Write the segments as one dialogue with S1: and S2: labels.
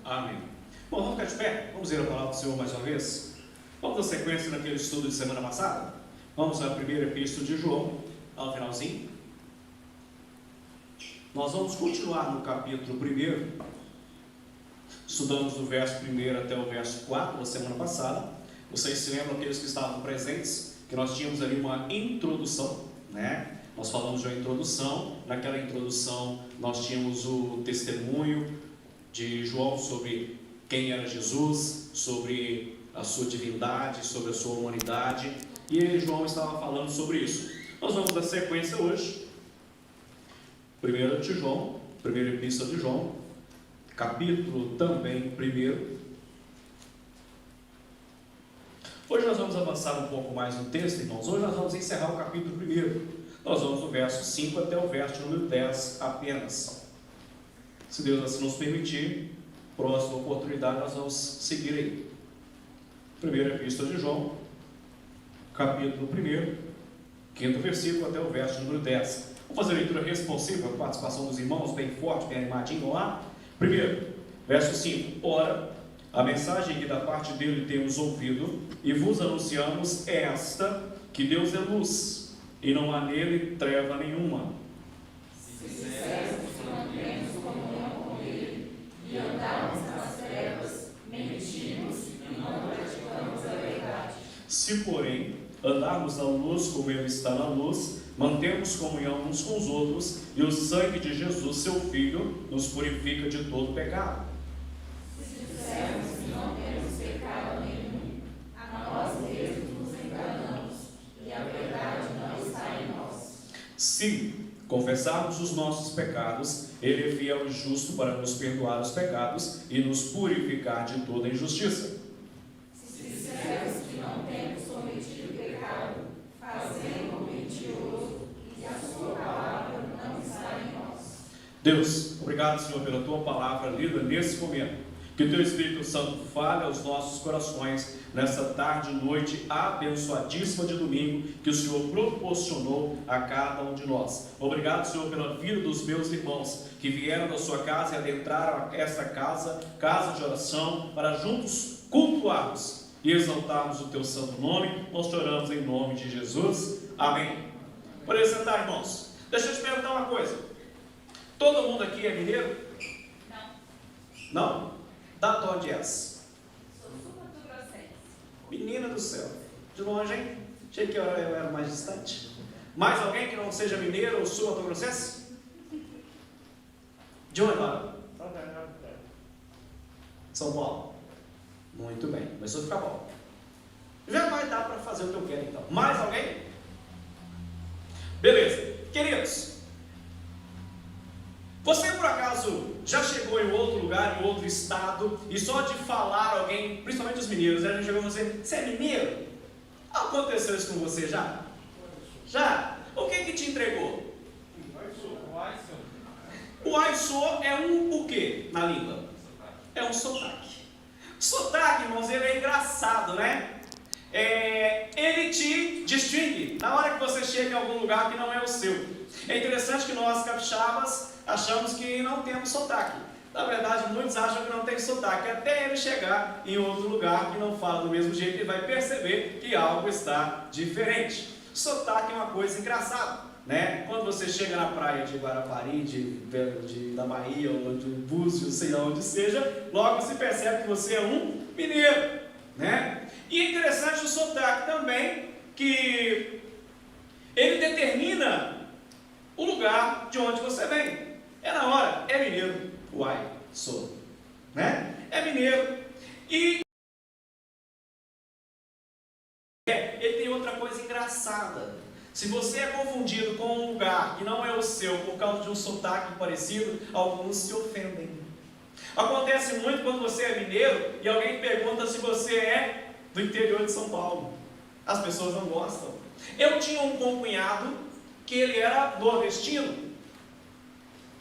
S1: Amém. Bom, vamos ficar de pé, vamos ler a palavra do Senhor mais uma vez. Vamos dar sequência naquele estudo de semana passada. Vamos à primeira epístola de João, ao finalzinho. Nós vamos continuar no capítulo 1. Estudamos do verso 1 até o verso 4 da semana passada. Vocês se lembram, aqueles que estavam presentes, que nós tínhamos ali uma introdução, né? Nós falamos de uma introdução. Naquela introdução nós tínhamos o testemunho de João sobre quem era Jesus, sobre a sua divindade, sobre a sua humanidade, e João estava falando sobre isso. Nós vamos dar sequência hoje. 1 de João, primeira epístola de João, capítulo também 1. Hoje nós vamos avançar um pouco mais no texto, irmãos. Hoje nós vamos encerrar o capítulo 1. Nós vamos do verso 5 até o verso número 10 apenas. Se Deus assim nos permitir, próxima oportunidade nós vamos seguir aí. Primeira epístola de João, capítulo 1, quinto versículo até o verso número 10. Vamos fazer a leitura responsiva, a participação dos irmãos, bem forte, bem animadinho lá. Primeiro, verso 5. Ora, a mensagem que da parte dele temos ouvido e vos anunciamos é esta, que Deus é luz, e não há nele treva nenhuma.
S2: Se dissermos que não temos comunhão com ele e andamos nas trevas, mentimos e não praticamos a verdade.
S1: Se, porém, andarmos na luz como ele está na luz, mantemos comunhão uns com os outros, e o sangue de Jesus, seu Filho, nos purifica de todo pecado.
S2: Se dissermos que não temos pecado nenhum, a nós mesmos nos enganamos, e a verdade não está em nós.
S1: Se confessarmos os nossos pecados, ele é fiel e justo para nos perdoar os pecados e nos purificar de toda injustiça.
S2: Se dissermos que não temos cometido pecado, fazemos mentiroso, e a sua palavra não está em nós.
S1: Deus, obrigado, Senhor, pela tua palavra lida nesse momento. Que o teu Espírito Santo fale aos nossos corações nessa tarde e noite abençoadíssima de domingo que o Senhor proporcionou a cada um de nós. Obrigado, Senhor, pela vida dos meus irmãos que vieram da sua casa e adentraram esta casa de oração, para juntos cultuarmos e exaltarmos o teu santo nome. Nós te oramos em nome de Jesus. Amém. Podem sentar, irmãos. Deixa eu te perguntar uma coisa. Todo mundo aqui é mineiro? Não? Da onde és?
S2: Sou sul-mato-grossense.
S1: Menina do céu. De longe, hein? Achei que eu era mais distante. Mais alguém que não seja mineiro ou sul-mato-grossense? De onde, Laura? São Paulo. Muito bem. Começou a ficar bom. Já vai dar para fazer o que eu quero, então. Mais alguém? Beleza. Queridos, você por acaso já chegou em outro lugar, em outro estado, e só de falar alguém, principalmente os mineiros, né? A gente chegou e você é mineiro? Aconteceu isso com você já? Já? O que te entregou? O aiçô é o quê na língua? É um sotaque. Sotaque, irmãos, ele é engraçado, né? Ele te distingue na hora que você chega em algum lugar que não é o seu. É interessante que nós, capixabas, achamos que não temos sotaque. Na verdade, muitos acham que não tem sotaque, até ele chegar em outro lugar que não fala do mesmo jeito e vai perceber que algo está diferente. Sotaque é uma coisa engraçada, né? Quando você chega na praia de Guarapari, da Bahia, ou de Búzios, sei lá onde seja, logo se percebe que você é um mineiro, né? E é interessante o sotaque também, que ele determina o lugar de onde você vem. É na hora, é mineiro, uai, sou, né? É mineiro. E ele tem outra coisa engraçada. Se você é confundido com um lugar que não é o seu por causa de um sotaque parecido, alguns se ofendem. Acontece muito quando você é mineiro e alguém pergunta se você é do interior de São Paulo. As pessoas não gostam. Eu tinha um concunhado que ele era nordestino,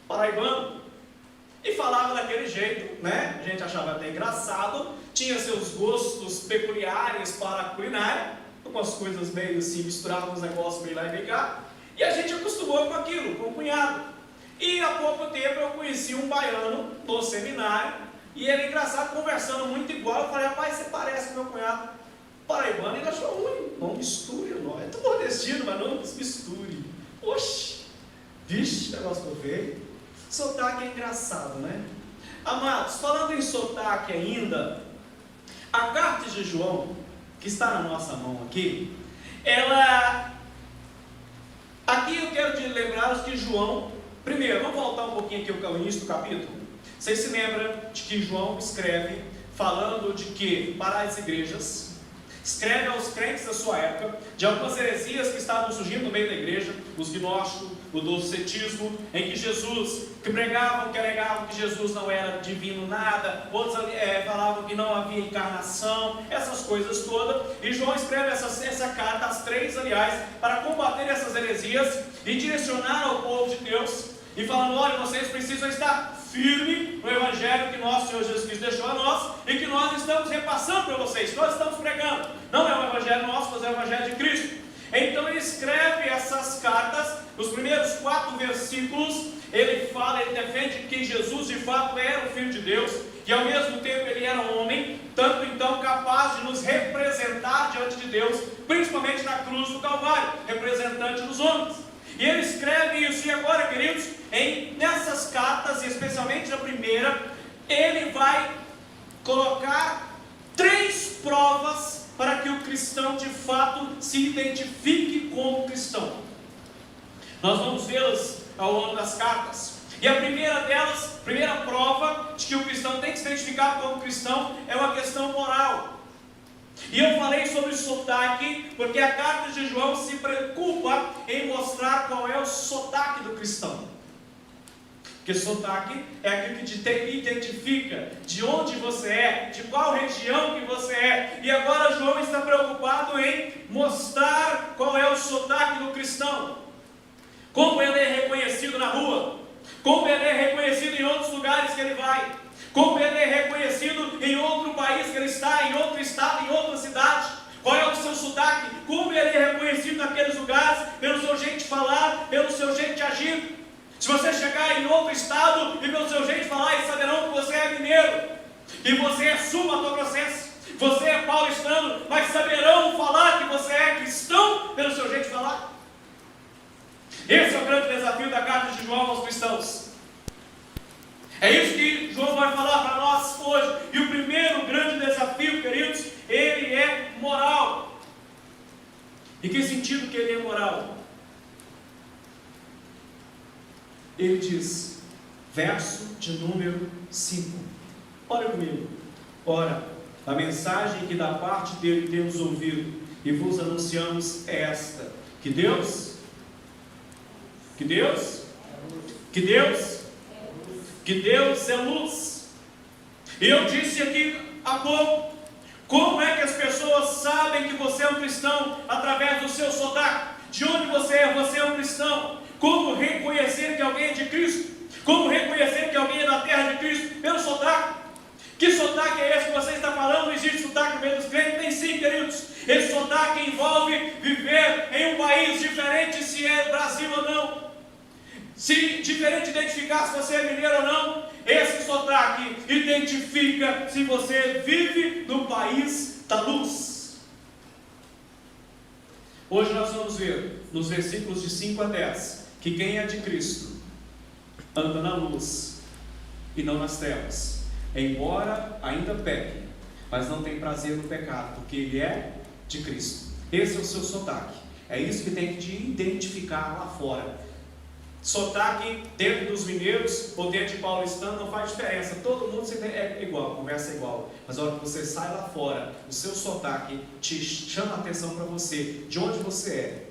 S1: paraibano, e falava daquele jeito, né? A gente achava até engraçado, tinha seus gostos peculiares para a culinária, umas coisas meio assim, misturava uns negócios meio lá e meio cá, e a gente acostumou com aquilo, com o cunhado. E há pouco tempo eu conheci um baiano no seminário, E ele é engraçado, conversando muito igual. Eu falei, rapaz, você parece com meu cunhado paraibano. Ele achou ruim. Não misture, não. É tudo nordestino, mas não misture. Oxi, vixe, negócio que eu vejo. Sotaque é engraçado, né? Amados, falando em sotaque ainda, a carta de João, que está na nossa mão aqui, aqui eu quero lembrar-os que João, primeiro, vamos voltar um pouquinho aqui ao início do capítulo. Vocês se lembram de que João escreve falando de que para as igrejas, escreve aos crentes da sua época, de algumas heresias que estavam surgindo no meio da igreja, os gnósticos, o docetismo, em que Jesus, que pregavam, que alegavam que Jesus não era divino nada, outros falavam que não havia encarnação, essas coisas todas, e João escreve essa carta, as três, aliás, para combater essas heresias e direcionar ao povo de Deus, e falando, olha, vocês precisam estar firme no Evangelho que nosso Senhor Jesus Cristo deixou a nós, e que nós estamos repassando para vocês, nós estamos pregando, não é o Evangelho nosso, mas é o Evangelho de Cristo. Então ele escreve essas cartas, os primeiros 4 versículos, ele fala, ele defende que Jesus de fato era o Filho de Deus, e ao mesmo tempo ele era um homem, tanto então capaz de nos representar diante de Deus, principalmente na cruz do Calvário, representante dos homens. E ele escreve isso, e agora, queridos, nessas cartas, e especialmente na primeira, ele vai colocar 3 provas para que o cristão de fato se identifique como cristão. Nós vamos vê-las ao longo das cartas. E a primeira delas, primeira prova de que o cristão tem que se identificar como cristão, é uma questão moral. E eu falei sobre sotaque, porque a carta de João se preocupa em mostrar qual é o sotaque do cristão. Porque sotaque é aquilo que te identifica de onde você é, de qual região que você é. E agora João está preocupado em mostrar qual é o sotaque do cristão. Como ele é reconhecido na rua, como ele é reconhecido em outros lugares que ele vai, como ele é reconhecido em outro país que ele está, em outro estado, em outra cidade. Qual é o seu sotaque? Como ele é reconhecido naqueles lugares, pelo seu jeito de falar, pelo seu jeito de agir. Se você chegar em outro estado e pelo seu jeito de falar, eles saberão que você é mineiro, e você é sul-mato-grossense, você é paulistano, mas saberão falar que você é cristão pelo seu jeito de falar. Esse é o grande desafio da carta de João aos cristãos. É isso que João vai falar para nós hoje. E o primeiro grande desafio, queridos, ele é moral. Em que sentido que ele é moral? Ele diz, verso de número 5. Olha comigo. Ora, a mensagem que da parte dele temos ouvido e vos anunciamos é esta: que Deus é luz. E eu disse aqui há pouco, como é que as pessoas sabem que você é um cristão? Através do seu sotaque. De onde você é? Você é um cristão. Como reconhecer que alguém é de Cristo? Como reconhecer que alguém é da terra de Cristo? Pelo sotaque. Que sotaque é esse que você está falando? Não existe sotaque no meio dos crentes? Tem sim, queridos. Esse sotaque envolve viver em um país diferente, se é Brasil ou não. Se diferente identificar se você é mineiro ou não. Esse sotaque identifica se você vive no país da luz. Hoje nós vamos ver nos versículos de 5 a 10 que quem é de Cristo anda na luz e não nas trevas, embora ainda peque, mas não tem prazer no pecado, porque ele é de Cristo. Esse é o seu sotaque. É isso que tem que te identificar lá fora. Sotaque dentro dos mineiros ou dentro de paulistano não faz diferença. Todo mundo é igual, conversa é igual. Mas a hora que você sai lá fora, o seu sotaque te chama a atenção para você, de onde você é,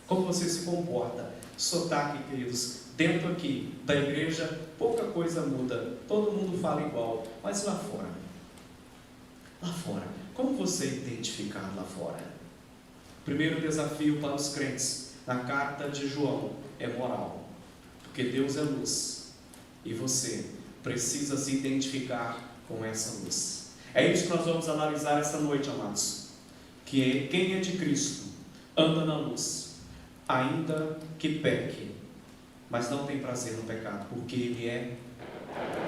S1: como você se comporta. Sotaque, queridos, dentro aqui da igreja, pouca coisa muda. Todo mundo fala igual. Mas lá fora? Lá fora, como você identificar lá fora? Primeiro desafio para os crentes na carta de João é moral, porque Deus é luz e você precisa se identificar com essa luz. É isso que nós vamos analisar essa noite, amados. Que quem é de Cristo anda na luz, ainda que peque, mas não tem prazer no pecado, porque ele é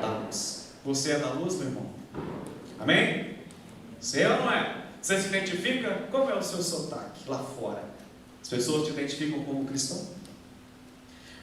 S1: da luz. Você é da luz, meu irmão? Amém? Você é ou não é? Você se identifica? Como é o seu sotaque lá fora? As pessoas te identificam como cristão?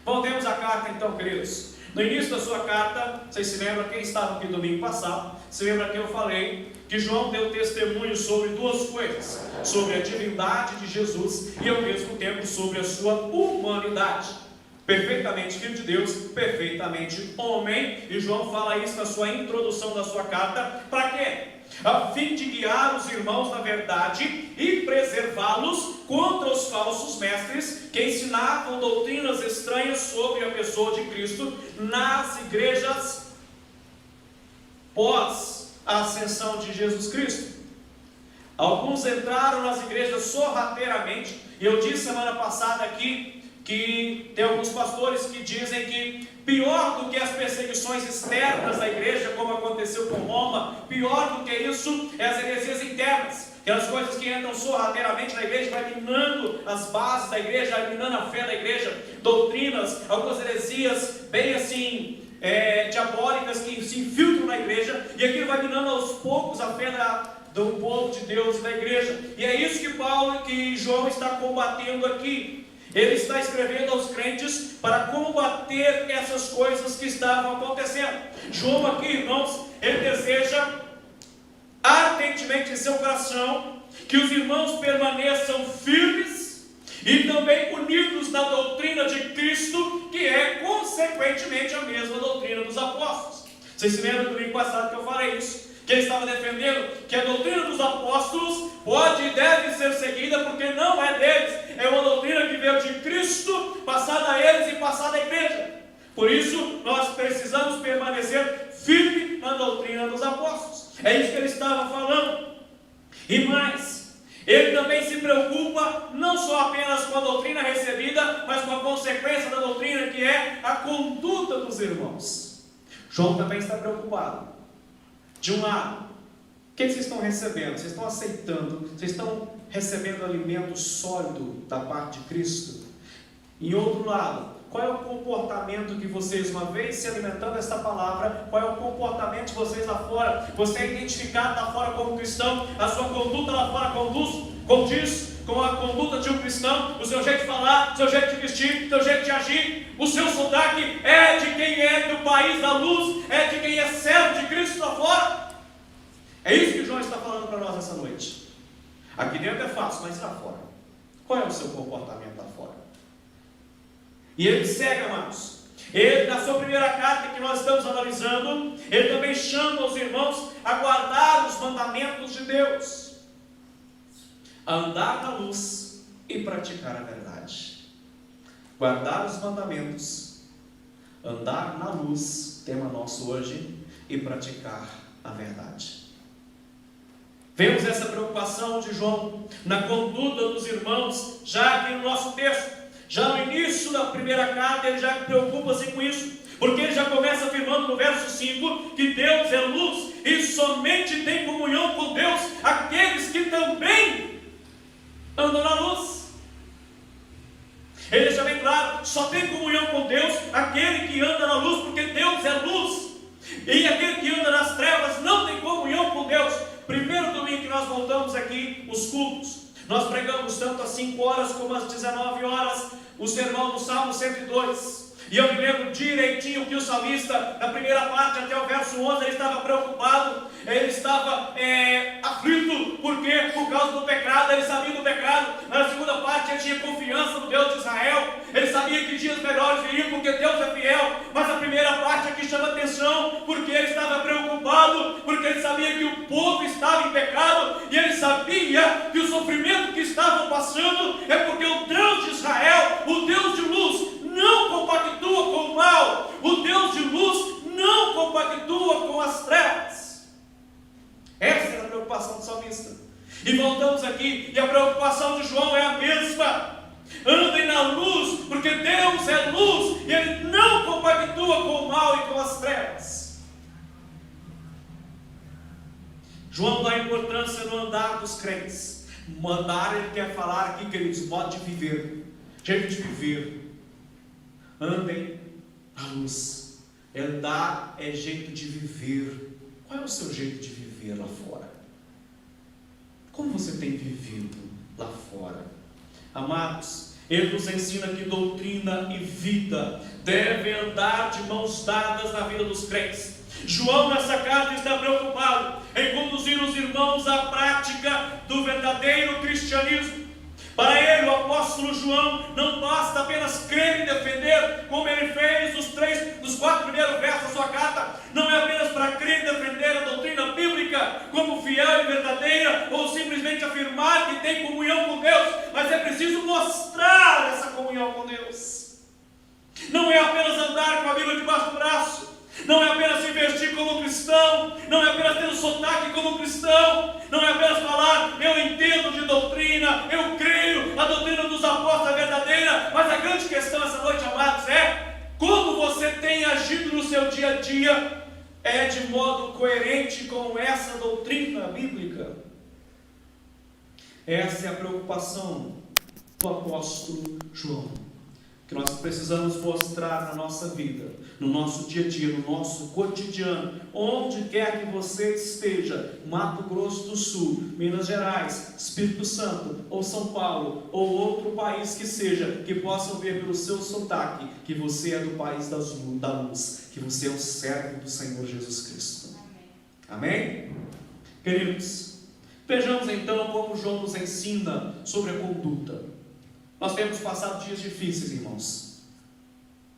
S1: Voltemos à carta então, queridos. No início da sua carta, vocês se lembram, quem estava aqui domingo passado, se lembra que eu falei que João deu testemunho sobre duas coisas: sobre a divindade de Jesus e ao mesmo tempo sobre a sua humanidade. Perfeitamente filho de Deus, perfeitamente homem. E João fala isso na sua introdução da sua carta. Para quê? A fim de guiar os irmãos na verdade e preservá-los contra os falsos mestres que ensinavam doutrinas estranhas sobre a pessoa de Cristo nas igrejas pós a ascensão de Jesus Cristo. Alguns entraram nas igrejas sorrateiramente, e eu disse semana passada aqui que tem alguns pastores que dizem que pior do que as perseguições externas da igreja, como aconteceu com Roma, pior do que isso é as heresias internas, aquelas coisas que entram sorrateiramente na igreja, vai minando as bases da igreja, vai minando a fé da igreja, doutrinas, algumas heresias bem assim diabólicas que se infiltram na igreja, e aquilo vai minando aos poucos a fé do povo de Deus e da igreja. E é isso que João está combatendo aqui. Ele está escrevendo aos crentes para combater essas coisas que estavam acontecendo. João aqui, irmãos, ele deseja ardentemente em seu coração que os irmãos permaneçam firmes e também unidos na doutrina de Cristo, que é consequentemente a mesma doutrina dos apóstolos. Vocês se lembram do domingo passado que eu falei isso? Que ele estava defendendo que a doutrina dos apóstolos pode e deve ser seguida, porque não é deles, é uma doutrina que veio de Cristo, passada a eles e passada à igreja. Por isso, nós precisamos permanecer firme na doutrina dos apóstolos. É isso que ele estava falando. E mais, ele também se preocupa não só apenas com a doutrina recebida, mas com a consequência da doutrina, que é a conduta dos irmãos. João também está preocupado. De um lado, o que vocês estão recebendo? Vocês estão aceitando? Vocês estão recebendo alimento sólido da parte de Cristo? Em outro lado, qual é o comportamento que vocês, uma vez se alimentando desta palavra, qual é o comportamento de vocês lá fora? Você é identificado lá fora como cristão? A sua conduta lá fora condiz com a conduta de um cristão? O seu jeito de falar, o seu jeito de vestir, o seu jeito de agir, o seu sotaque é de quem é do país da luz, é de quem é servo de Cristo lá fora? É isso que João está falando para nós essa noite. Aqui dentro é fácil, mas lá fora, qual é o seu comportamento lá fora? E ele segue, amados. Ele, na sua primeira carta que nós estamos analisando, ele também chama os irmãos a guardar os mandamentos de Deus, a andar na luz e praticar a verdade. Guardar os mandamentos, andar na luz, tema nosso hoje, e praticar a verdade. Vemos essa preocupação de João na conduta dos irmãos, já aqui no nosso texto. Já no início da primeira carta, ele já preocupa-se com isso, porque ele já começa afirmando no verso 5 que Deus é luz e somente tem comunhão com Deus aqueles que também andam na luz. Ele deixa bem claro: só tem comunhão com Deus aquele que anda na luz, porque Deus é luz, e aquele que anda nas trevas não tem comunhão com Deus. Primeiro domingo que nós voltamos aqui, os cultos, nós pregamos tanto às 5 horas como às 19 horas, o sermão do Salmo 102. E eu me lembro direitinho que o salmista, na primeira parte até o verso 11, ele estava preocupado, ele estava aflito, porque por causa do pecado, ele sabia do pecado. Na segunda parte ele tinha confiança no Deus de Israel, ele sabia que dias melhores viriam, porque Deus é fiel. Mas a primeira parte aqui chama atenção, porque ele estava preocupado, porque ele sabia que o povo estava em pecado, e ele sabia que o sofrimento que estavam passando é porque o Deus de Israel, o Deus de luz, não compactua com o mal. O Deus de luz não compactua com as trevas. Essa era a preocupação do salmista. E voltamos aqui, e a preocupação de João é a mesma. Andem na luz, porque Deus é luz, e Ele não compactua com o mal e com as trevas. João dá importância no andar dos crentes. Andar, ele quer falar aqui, queridos, modo de viver, jeito de viver. Andem na luz. Andar é jeito de viver. Qual é o seu jeito de viver lá fora? Como você tem vivido lá fora? Amados, ele nos ensina que doutrina e vida devem andar de mãos dadas na vida dos crentes. João, nessa carta, está preocupado em conduzir os irmãos à prática do verdadeiro cristianismo. Para ele, o apóstolo João, não basta apenas crer e defender, como ele fez nos 4 primeiros versos da sua carta. Não é apenas para crer e defender a doutrina bíblica como fiel e verdadeira, ou simplesmente afirmar que tem comunhão com Deus, mas é preciso mostrar essa comunhão com Deus. Não é apenas andar com a Bíblia debaixo do braço, não é apenas se vestir como cristão, não é apenas ter um sotaque como cristão, não é apenas falar, eu entendo de doutrina, eu creio, a doutrina dos apóstolos é verdadeira, mas a grande questão essa noite, amados, é como você tem agido no seu dia a dia, é de modo coerente com essa doutrina bíblica. Essa é a preocupação do apóstolo João, que nós precisamos mostrar na nossa vida, no nosso dia a dia, no nosso cotidiano, onde quer que você esteja, Mato Grosso do Sul, Minas Gerais, Espírito Santo, ou São Paulo, ou outro país que seja, que possam ver pelo seu sotaque, que você é do país da luz, que você é um servo do Senhor Jesus Cristo. Amém? Queridos, vejamos então como João nos ensina sobre a conduta. Nós temos passado dias difíceis, irmãos.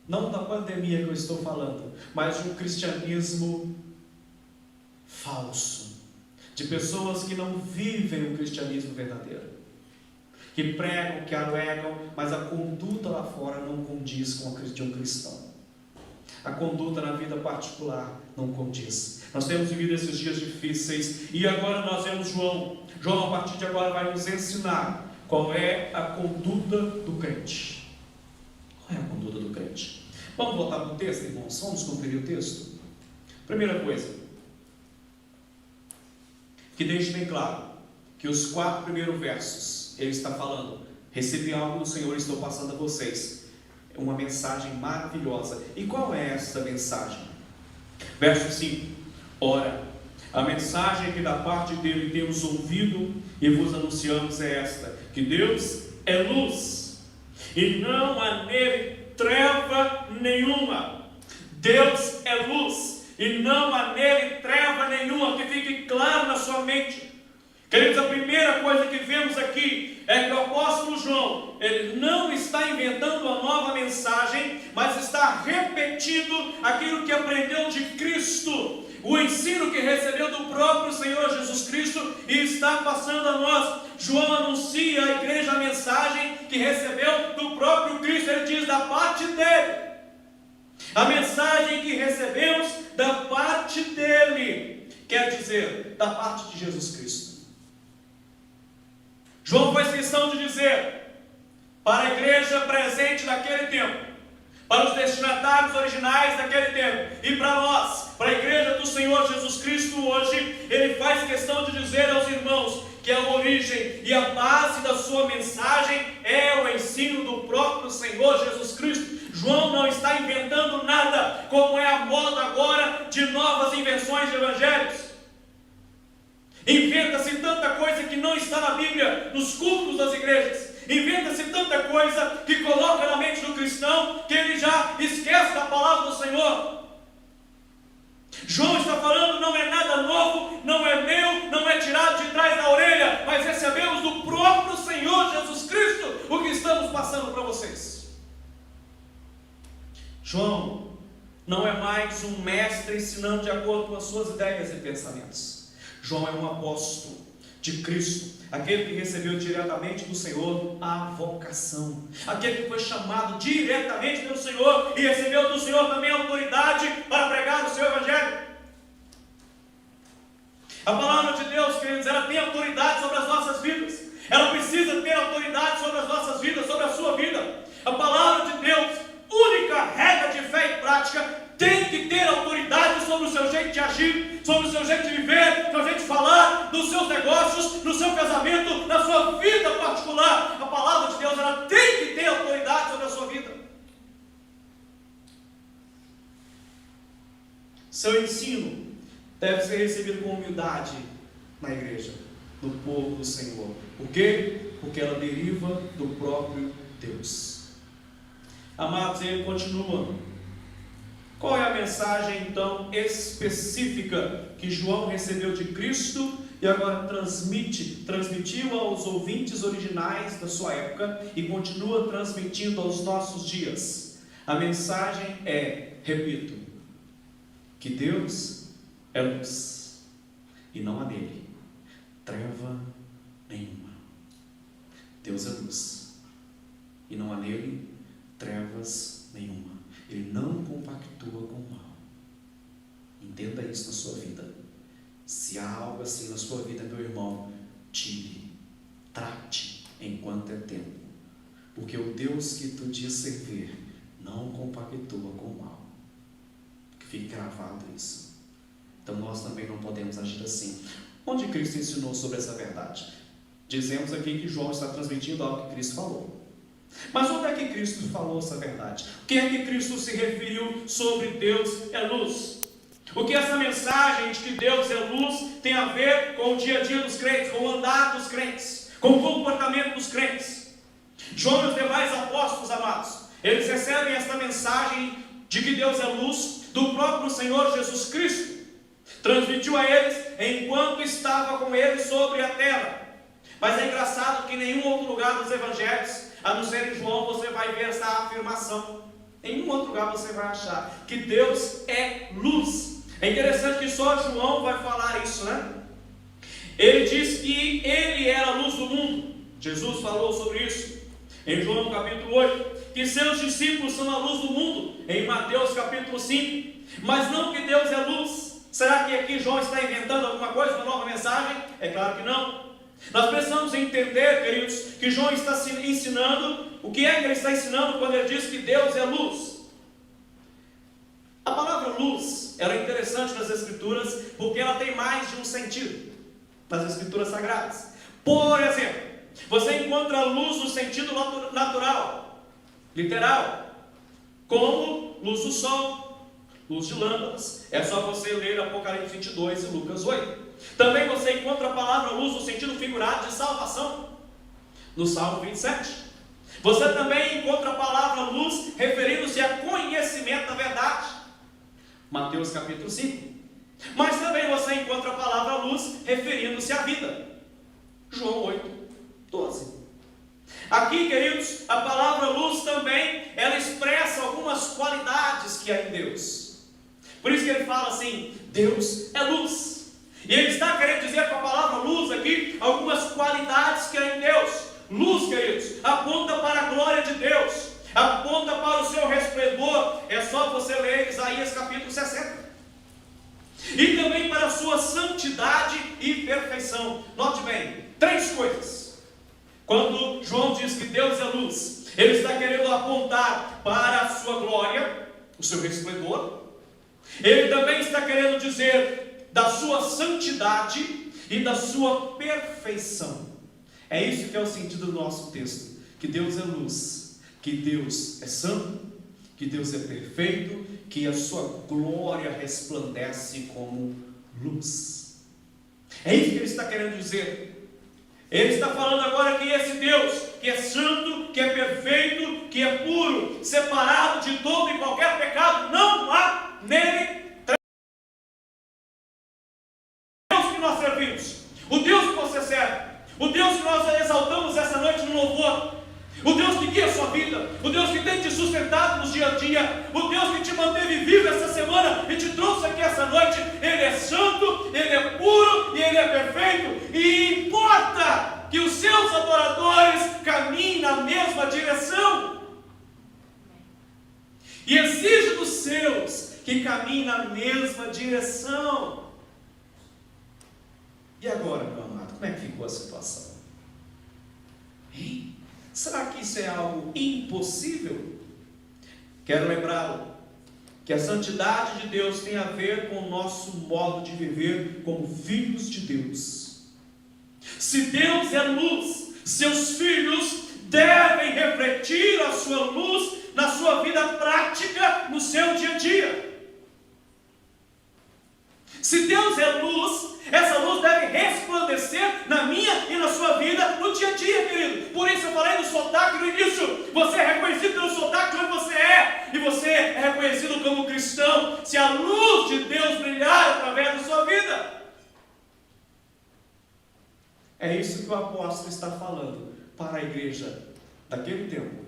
S1: Não da pandemia que eu estou falando, mas de um cristianismo falso. De pessoas que não vivem o cristianismo verdadeiro. Que pregam, que alegam, mas a conduta lá fora não condiz com a de um cristão. A conduta na vida particular não condiz. Nós temos vivido esses dias difíceis e agora nós vemos João. João, a partir de agora, vai nos ensinar qual é a conduta do crente. Qual é a conduta do crente? Vamos voltar para o texto, irmãos? Vamos conferir o texto? Primeira coisa, que deixe bem claro que os 4 primeiros versos, ele está falando: recebi algo do Senhor e estou passando a vocês. É uma mensagem maravilhosa. E qual é essa mensagem? Verso 5: ora, a mensagem que da parte dele temos ouvido e vos anunciamos é esta: que Deus é luz e não há nele treva nenhuma. Deus é luz e não há nele treva nenhuma. Que fique claro na sua mente. Queridos, a primeira coisa que vemos aqui é que o apóstolo João, ele não está inventando uma nova mensagem, mas está repetindo aquilo que aprendeu de Cristo, o ensino que recebeu do próprio Senhor Jesus Cristo e está passando a nós. João anuncia à igreja a mensagem que recebeu do próprio Cristo. Ele diz da parte dele. A mensagem que recebemos da parte dele, quer dizer, da parte de Jesus Cristo. João faz questão de dizer para a igreja presente naquele tempo, para os destinatários originais daquele tempo, e para nós, para a igreja do Senhor Jesus Cristo hoje, ele faz questão de dizer aos irmãos que a origem e a base da sua mensagem é o ensino do próprio Senhor Jesus Cristo. João não está inventando nada, como é a moda agora de novas invenções de evangelhos. Inventa-se tanta coisa que não está na Bíblia, nos cultos das igrejas. Inventa-se tanta coisa que coloca na mente do cristão que ele já esquece da palavra do Senhor. João está falando, não é nada novo, não é meu, não é tirado de trás da orelha, mas recebemos do próprio Senhor Jesus Cristo o que estamos passando para vocês. João não é mais um mestre ensinando de acordo com as suas ideias e pensamentos. João é um apóstolo de Cristo, aquele que recebeu diretamente do Senhor a vocação, aquele que foi chamado diretamente pelo Senhor e recebeu do Senhor também a autoridade para pregar o seu evangelho. A palavra de Deus, queridos, ela tem autoridade sobre as nossas vidas. Ela precisa ter autoridade sobre as nossas vidas, sobre a sua vida. A palavra de Deus, única regra de fé e prática, tem que ter autoridade sobre o seu jeito de agir, sobre o seu jeito de viver, seu jeito de falar, nos seus negócios, no seu casamento, na sua vida particular. A palavra de Deus, ela tem que ter autoridade sobre a sua vida. seu ensino deve ser recebido com humildade na igreja, no povo do Senhor. Por quê? Porque ela deriva do próprio Deus. Amados, ele continua. Qual é a mensagem então específica que João recebeu de Cristo e agora transmitiu aos ouvintes originais da sua época e continua transmitindo aos nossos dias? A mensagem é, repito, que Deus é luz e não há nele treva nenhuma. Deus é luz e não há nele trevas nenhuma. Ele não compactua com o mal. Entenda isso na sua vida. Se há algo assim na sua vida, meu irmão, tire, trate enquanto é tempo, porque o Deus que tu diz servir não compactua com o mal. Que fique gravado isso. Então nós também não podemos agir assim. Onde Cristo ensinou sobre essa verdade? Dizemos aqui que João está transmitindo algo que Cristo falou. Mas onde é que Cristo falou essa verdade? O que é que Cristo se referiu sobre Deus é luz? O que essa mensagem de que Deus é luz tem a ver com o dia a dia dos crentes, com o andar dos crentes, com o comportamento dos crentes? João e os demais apóstolos, amados, eles recebem esta mensagem de que Deus é luz do próprio Senhor Jesus Cristo. Transmitiu a eles enquanto estava com eles sobre a terra. Mas é engraçado que em nenhum outro lugar dos evangelhos, a não ser em João, você vai ver essa afirmação. Em nenhum outro lugar você vai achar que Deus é luz. É interessante que só João vai falar isso, né? Ele diz que ele era a luz do mundo. Jesus falou sobre isso em João capítulo 8, que seus discípulos são a luz do mundo, em Mateus capítulo 5. Mas não que Deus é luz. Será que aqui João está inventando alguma coisa, uma nova mensagem? É claro que não. Nós precisamos entender, queridos, que João está se ensinando. O que é que ele está ensinando quando ele diz que Deus é luz? A palavra luz, ela é interessante nas Escrituras, porque ela tem mais de um sentido nas Escrituras Sagradas. Por exemplo, você encontra luz no sentido natural, literal, como luz do sol, luz de lâmpadas. É só você ler Apocalipse 22 e Lucas 8. Também você encontra a palavra luz no sentido figurado de salvação, no Salmo 27. Você também encontra a palavra luz referindo-se a conhecimento da verdade, Mateus capítulo 5. Mas também você encontra a palavra luz referindo-se à vida, João 8, 12. Aqui, queridos, a palavra luz também, ela expressa algumas qualidades que há em Deus. Por isso que ele fala assim, Deus é luz. E ele está querendo dizer com a palavra luz aqui, algumas qualidades que há em Deus. Luz, queridos, aponta para a glória de Deus, aponta para o seu resplendor. É só você ler Isaías capítulo 60. E também para a sua santidade e perfeição. Note bem, 3 coisas. Quando João diz que Deus é luz, ele está querendo apontar para a sua glória, o seu resplendor. Ele também está querendo dizer da sua santidade e da sua perfeição. É isso que é o sentido do nosso texto, que Deus é luz, que Deus é santo, que Deus é perfeito, que a sua glória resplandece como luz. É isso que ele está querendo dizer. Ele está falando agora que esse Deus, que é santo, que é perfeito, que é puro, separado de todo e qualquer pecado, não há nele. O Deus que você serve, o Deus que nós exaltamos essa noite no louvor, o Deus que guia a sua vida, o Deus que tem te sustentado no dia a dia, o Deus que te manteve vivo essa semana e te trouxe aqui essa noite, Ele é santo, Ele é puro e Ele é perfeito. E importa que os seus adoradores caminhem na mesma direção, e exige dos seus que caminhem na mesma direção. E agora, meu amado, como é que ficou a situação? Hein? Será que isso é algo impossível? Quero lembrá-lo que a santidade de Deus tem a ver com o nosso modo de viver como filhos de Deus. Se Deus é luz, seus filhos devem refletir a sua luz na sua vida prática, no seu dia a dia. Se Deus é luz, essa luz deve resplandecer na minha e na sua vida no dia a dia, querido. Por isso eu falei do sotaque no início. Você é reconhecido pelo sotaque de onde você é, e você é reconhecido como cristão se a luz de Deus brilhar através da sua vida. É isso que o apóstolo está falando para a igreja daquele tempo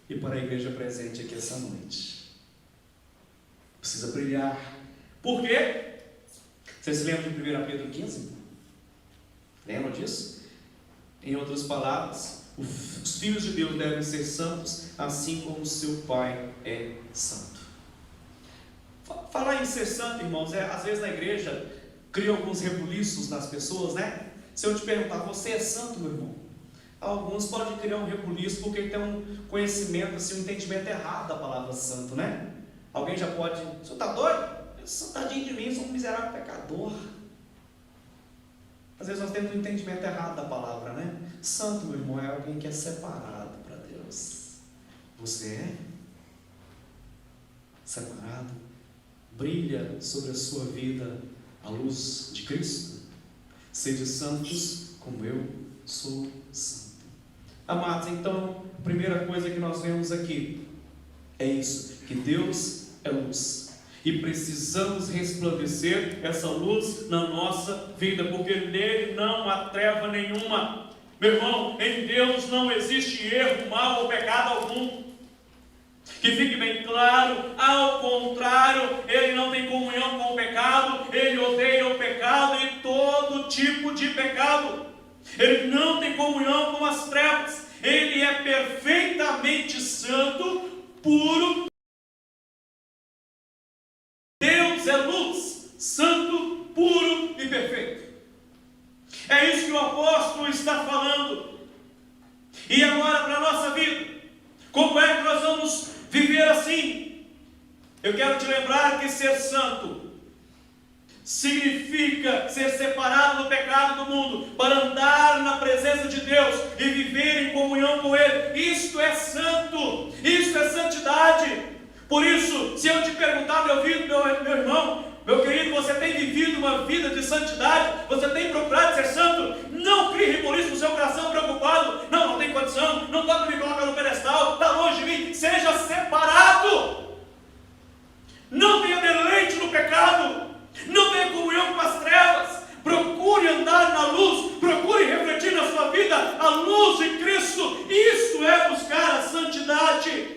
S1: e para a igreja presente aqui essa noite. Precisa brilhar. Por quê? Vocês se lembram de 1 Pedro 15? Lembram disso? Em outras palavras, os filhos de Deus devem ser santos, assim como seu Pai é santo. Falar em ser santo, irmãos, às vezes na igreja cria alguns rebuliços nas pessoas, né? Se eu te perguntar, você é santo, meu irmão? Alguns podem criar um rebuliço porque tem um conhecimento, assim, um entendimento errado da palavra santo, né? Alguém já pode, o senhor está doido? Tadinho de mim, sou um miserável pecador. Às vezes nós temos um entendimento errado da palavra, né? Santo, meu irmão, é alguém que é separado para Deus. Você é separado? Brilha sobre a sua vida a luz de Cristo? Sede santos como eu sou santo. Amados, então, a primeira coisa que nós vemos aqui é isso, que Deus é luz. E precisamos resplandecer essa luz na nossa vida, porque nele não há treva nenhuma. Meu irmão, em Deus não existe erro, mal ou pecado algum. Que fique bem claro, ao contrário, Ele não tem comunhão com o pecado, Ele odeia o pecado e todo tipo de pecado. Ele não tem comunhão com as trevas, Ele é perfeitamente santo, puro. Deus é luz, santo, puro e perfeito. É isso que o apóstolo está falando. E agora para a nossa vida, como é que nós vamos viver assim? Eu quero te lembrar que ser santo significa ser separado do pecado do mundo, para andar na presença de Deus e viver em comunhão com Ele. Isto é santo, isto é santidade. Por isso, se eu te perguntar, meu irmão, meu querido, você tem vivido uma vida de santidade? Você tem procurado ser santo? Não crie rebuliço no seu coração preocupado. Não tem condição, não dá para me colocar no pedestal, está longe de mim. Seja separado. Não tenha deleite no pecado. Não tenha comunhão com as trevas. Procure andar na luz. Procure refletir na sua vida a luz de Cristo. Isso é buscar a santidade.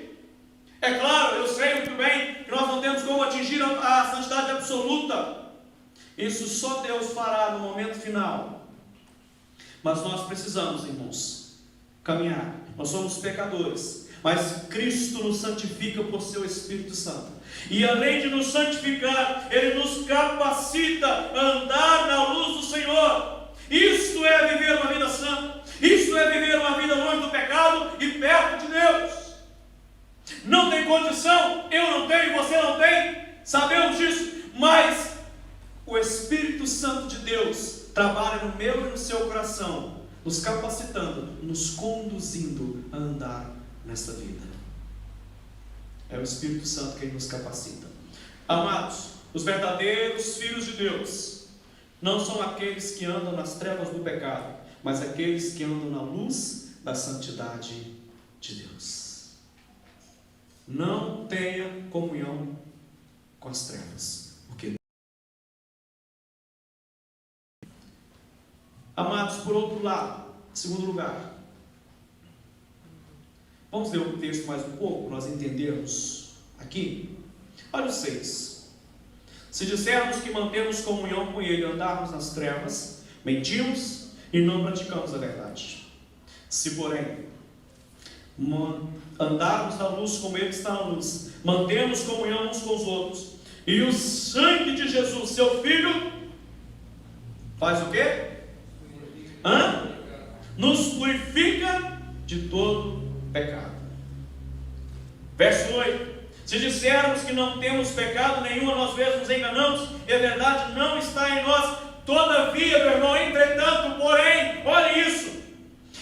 S1: É claro, eu sei muito bem que nós não temos como atingir a santidade absoluta. Isso só Deus fará no momento final. Mas nós precisamos, irmãos, caminhar. Nós somos pecadores, mas Cristo nos santifica por seu Espírito Santo. E além de nos santificar, Ele nos capacita a andar na luz do Senhor. Isto é viver uma vida santa. Isto é viver uma vida longe do pecado e perto de Deus. Não tem condição, eu não tenho, você não tem, sabemos disso, mas o Espírito Santo de Deus trabalha no meu e no seu coração, nos capacitando, nos conduzindo a andar nesta vida. É o Espírito Santo que nos capacita. Amados, os verdadeiros filhos de Deus não são aqueles que andam nas trevas do pecado, mas aqueles que andam na luz da santidade de Deus. Não tenha comunhão com as trevas, porque... Amados, por outro lado, segundo lugar, vamos ler o texto mais um pouco, para nós entendermos aqui. Olha o 6. Se dissermos que mantemos comunhão com Ele e andarmos nas trevas, mentimos e não praticamos a verdade. Se, porém, andarmos na luz como Ele está na luz, mantemos comunhão uns com os outros, e o sangue de Jesus, seu Filho, faz o quê? Nos purifica de todo pecado. Verso 8. Se dissermos que não temos pecado nenhum, nós mesmos nos enganamos, e a verdade não está em nós. Todavia, meu irmão, entretanto, porém, olha isso,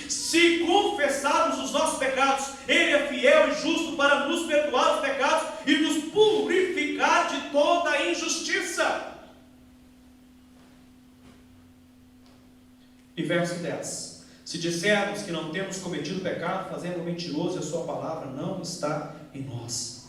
S1: se confessarmos os nossos pecados, Ele é fiel e justo para nos perdoar os pecados e nos purificar de toda a injustiça. E verso 10. Se dissermos que não temos cometido pecado, fazemos mentiroso e a sua palavra não está em nós.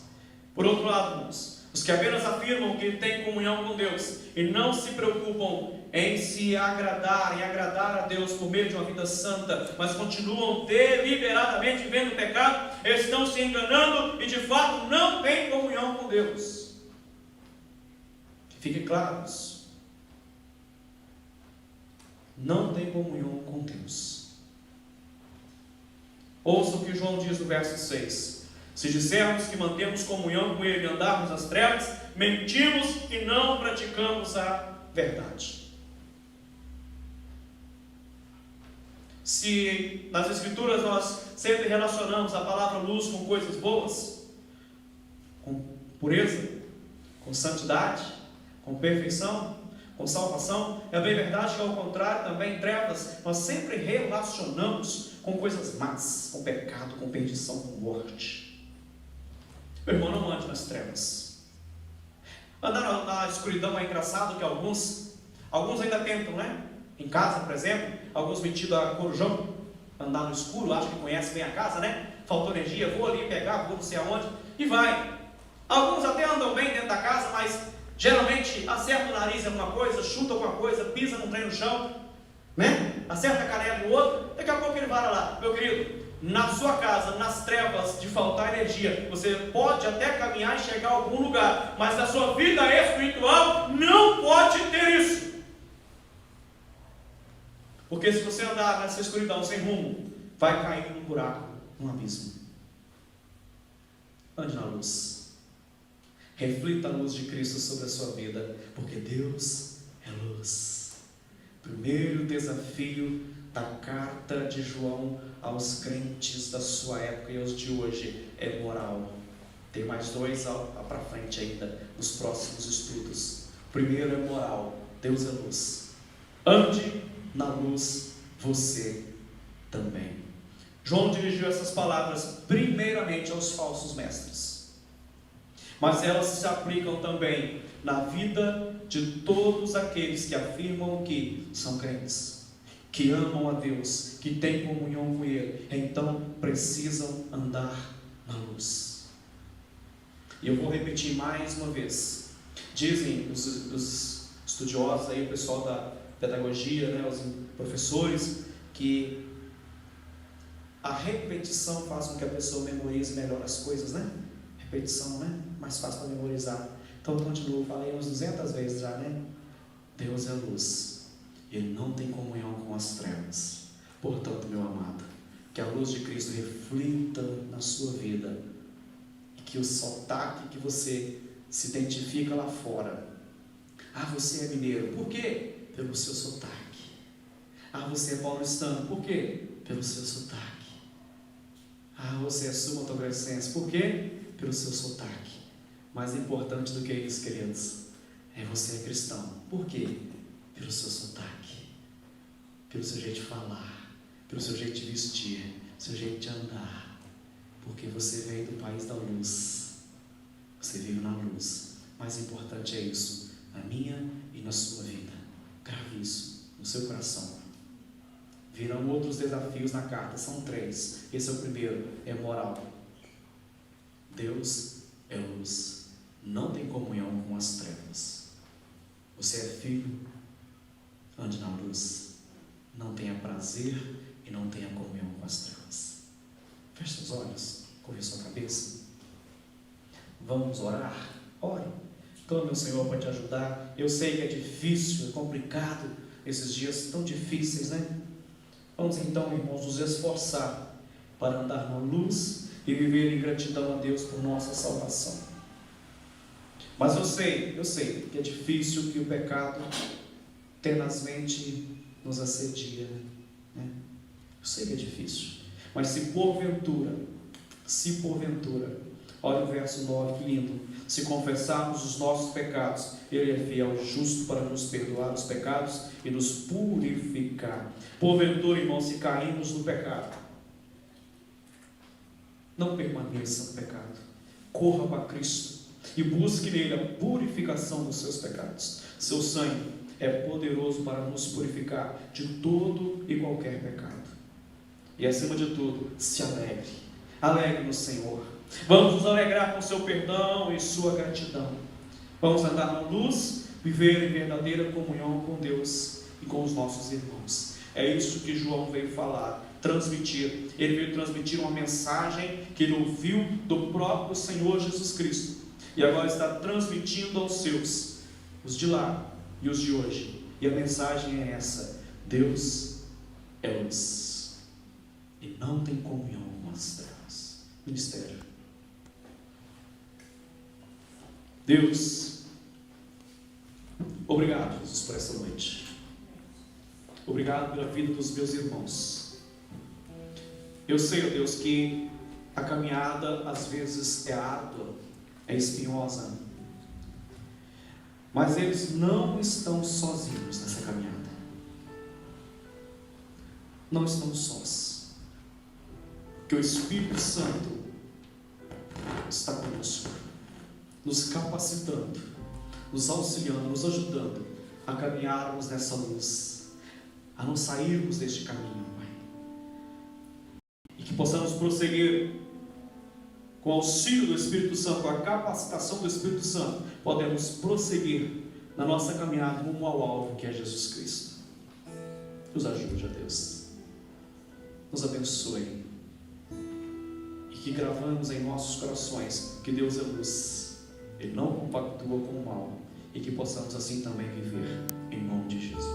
S1: Por outro lado, irmãos, os que apenas afirmam que têm comunhão com Deus e não se preocupam em se agradar, em agradar a Deus por meio de uma vida santa, mas continuam deliberadamente vivendo o pecado, eles estão se enganando e de fato não têm comunhão com Deus. Que fique claro isso. Não tem comunhão com Deus. Ouça o que João diz no verso 6. Se dissermos que mantemos comunhão com Ele e andarmos nas trevas, mentimos e não praticamos a verdade. Se nas Escrituras nós sempre relacionamos a palavra luz com coisas boas, com pureza, com santidade, com perfeição, com salvação, é bem verdade que ao contrário também trevas nós sempre relacionamos com coisas más, com pecado, com perdição, com morte. Meu irmão, não ande nas trevas. Andar na escuridão é engraçado que alguns ainda tentam, né? Em casa, por exemplo, alguns metidos a corujão, andar no escuro, acho que conhece bem a casa, né? Faltou energia, vou ali pegar, vou não sei aonde, e vai. Alguns até andam bem dentro da casa, mas geralmente acerta o nariz em alguma coisa, chuta alguma coisa, pisa num trem no chão, né? Acerta a canela no outro, daqui a pouco ele vai lá. Meu querido, na sua casa, nas trevas de faltar energia, você pode até caminhar e chegar a algum lugar, mas na sua vida espiritual não pode ter isso. Porque se você andar nessa escuridão sem rumo, vai cair num buraco, num abismo. Ande na luz. Reflita a luz de Cristo sobre a sua vida, porque Deus é luz. Primeiro desafio da carta de João aos crentes da sua época e aos de hoje é moral. Tem mais dois para frente ainda, nos próximos estudos. Primeiro é moral. Deus é luz. Ande na luz, você também. João dirigiu essas palavras primeiramente aos falsos mestres, mas elas se aplicam também na vida de todos aqueles que afirmam que são crentes, que amam a Deus, que têm comunhão com Ele, então precisam andar na luz. E eu vou repetir mais uma vez. Dizem os estudiosos aí, o pessoal da pedagogia, né, os professores, que a repetição faz com que a pessoa memorize melhor as coisas, né? Repetição, né? Mais fácil para memorizar. Então eu continuo, falei umas 200 vezes já, né? Deus é luz, Ele não tem comunhão com as trevas. Portanto, meu amado, que a luz de Cristo reflita na sua vida, e que o sotaque que você se identifica lá fora, você é mineiro, por quê? Pelo seu sotaque. Você é paulistano, por quê? Pelo seu sotaque. Você é sul-mato-grossense, por quê? Pelo seu sotaque. Mais importante do que isso, queridos, você é cristão, por quê? Pelo seu sotaque, pelo seu jeito de falar, pelo seu jeito de vestir, seu jeito de andar, porque você veio do país da luz, você veio na luz. Mais importante é isso, na minha e na sua vida. Grave isso no seu coração. Virão outros desafios na carta, são 3. Esse é o primeiro, é moral. Deus é luz, não tem comunhão com as trevas. Você é filho, ande na luz, não tenha prazer e não tenha comunhão com as trevas. Feche seus olhos, curve sua cabeça. Vamos orar? Ore. Clame ao Senhor para te ajudar. Eu sei que é difícil, é complicado, esses dias tão difíceis, né? Vamos então, irmãos, nos esforçar para andar na luz e viver em gratidão a Deus por nossa salvação. Mas eu sei que é difícil, que o pecado tenazmente nos assedia, né? Eu sei que é difícil, mas se porventura, olha o verso 9, que lindo. Se confessarmos os nossos pecados, Ele é fiel e justo para nos perdoar os pecados e nos purificar. Porventura, irmãos, se caímos no pecado, não permaneça no pecado. Corra para Cristo e busque nele a purificação dos seus pecados. Seu sangue é poderoso para nos purificar de todo e qualquer pecado. E acima de tudo, se alegre. Alegre no Senhor. Vamos nos alegrar com seu perdão e sua gratidão. Vamos andar na luz, viver em verdadeira comunhão com Deus e com os nossos irmãos. É isso que João veio falar, transmitir. Ele veio transmitir uma mensagem que ele ouviu do próprio Senhor Jesus Cristo. E agora está transmitindo aos seus, os de lá e os de hoje. E a mensagem é essa: Deus é luz e não tem comunhão com as trevas. Ministério. Deus, obrigado, Jesus, por essa noite. Obrigado pela vida dos meus irmãos. Eu sei, ó Deus, que a caminhada às vezes é árdua, é espinhosa, mas eles não estão sozinhos nessa caminhada. Não estão sós, porque o Espírito Santo está conosco, nos capacitando, nos auxiliando, nos ajudando a caminharmos nessa luz, a não sairmos deste caminho, Pai. E que possamos prosseguir com o auxílio do Espírito Santo, com a capacitação do Espírito Santo, podemos prosseguir na nossa caminhada rumo ao alvo que é Jesus Cristo. Nos ajude, ó Deus. Nos abençoe. E que gravamos em nossos corações que Deus é luz. Ele não compactua com o mal. E que possamos assim também viver em nome de Jesus.